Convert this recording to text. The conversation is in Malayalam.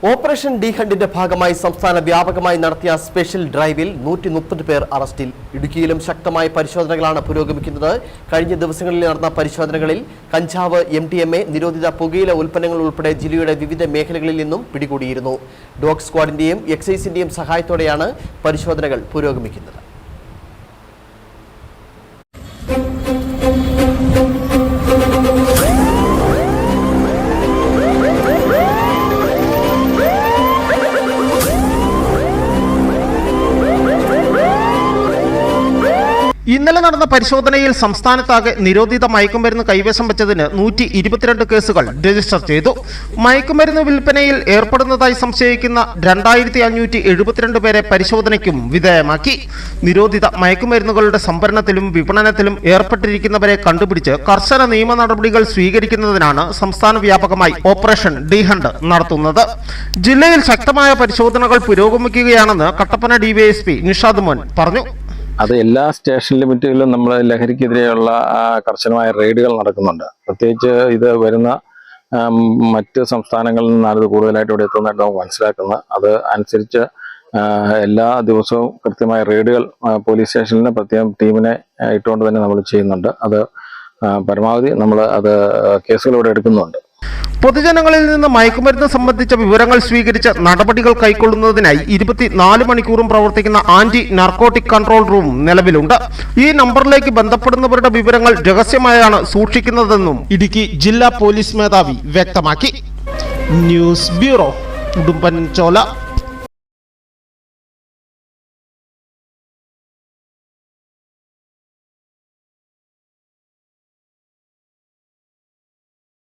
ഓപ്പറേഷൻ ഡി ഹണ്ടിന്റെ ഭാഗമായി സംസ്ഥാന വ്യാപകമായി നടത്തിയ സ്പെഷ്യൽ ഡ്രൈവിൽ 130 പേർ അറസ്റ്റിൽ. ഇടുക്കിയിലും ശക്തമായ പരിശോധനകളാണ് പുരോഗമിക്കുന്നത്. കഴിഞ്ഞ ദിവസങ്ങളിൽ നടന്ന പരിശോധനകളിൽ കഞ്ചാവ്, MDMA, നിരോധിത പുകയില ഉൽപ്പന്നങ്ങൾ ഉൾപ്പെടെ ജില്ലയുടെ വിവിധ മേഖലകളിൽ നിന്നും പിടികൂടിയിരുന്നു. ഡോഗ് സ്ക്വാഡിന്റെയും എക്സൈസിന്റെയും സഹായത്തോടെയാണ് പരിശോധനകൾ പുരോഗമിക്കുന്നത്. ഇന്നലെ നടന്ന പരിശോധനയിൽ സംസ്ഥാനത്താകെ നിരോധിത മയക്കുമരുന്ന് കൈവശം വെച്ചതിന് 122 കേസുകൾ രജിസ്റ്റർ ചെയ്തു. മയക്കുമരുന്ന് വിൽപ്പനയിൽ ഏർപ്പെടുന്നതായി സംശയിക്കുന്ന 2572 പേരെ പരിശോധനയ്ക്കും വിധേയമാക്കി. നിരോധിത മയക്കുമരുന്നുകളുടെ സംഭരണത്തിലും വിപണനത്തിലും ഏർപ്പെട്ടിരിക്കുന്നവരെ കണ്ടുപിടിച്ച് കർശന നിയമ നടപടികൾ സ്വീകരിക്കുന്നതിനാണ് സംസ്ഥാന വ്യാപകമായി ഓപ്പറേഷൻ ഡി ഹണ്ട് നടത്തുന്നത്. ജില്ലയിൽ ശക്തമായ പരിശോധനകൾ പുരോഗമിക്കുകയാണെന്ന് കട്ടപ്പന DYSP നിഷാദ് മോൻ പറഞ്ഞു. അത് എല്ലാ സ്റ്റേഷൻ ലിമിറ്റുകളിലും നമ്മൾ ലഹരിക്കെതിരെയുള്ള കർശനമായ റെയ്ഡുകൾ നടക്കുന്നുണ്ട്. പ്രത്യേകിച്ച് ഇത് വരുന്ന മറ്റ് സംസ്ഥാനങ്ങളിൽ നിന്നാണ് ഇത് കൂടുതലായിട്ട് ഇവിടെ എത്തുന്നതായിട്ട് നമുക്ക് മനസ്സിലാക്കുന്നത്. അത് അനുസരിച്ച് എല്ലാ ദിവസവും കൃത്യമായ റെയ്ഡുകൾ പോലീസ് സ്റ്റേഷനിൽ പ്രത്യേകം ടീമിനെ ഇട്ടുകൊണ്ട് തന്നെ നമ്മൾ ചെയ്യുന്നുണ്ട്. അത് പരമാവധി നമ്മൾ അത് കേസുകൾ ഇവിടെ എടുക്കുന്നുണ്ട്. പൊതുജനങ്ങളിൽ നിന്ന് മയക്കുമരുന്ന് സംബന്ധിച്ച വിവരങ്ങൾ സ്വീകരിച്ച് നടപടികൾ കൈക്കൊള്ളുന്നതിനായി 24 മണിക്കൂറും പ്രവർത്തിക്കുന്ന ആന്റി നാർക്കോട്ടിക് കൺട്രോൾ റൂം നിലവിലുണ്ട്. ഈ നമ്പറിലേക്ക് ബന്ധപ്പെടുന്നവരുടെ വിവരങ്ങൾ രഹസ്യമായാണ് സൂക്ഷിക്കുന്നതെന്നും ഇടുക്കി ജില്ലാ പോലീസ് മേധാവി വ്യക്തമാക്കി. News bureau, Udumbanchola.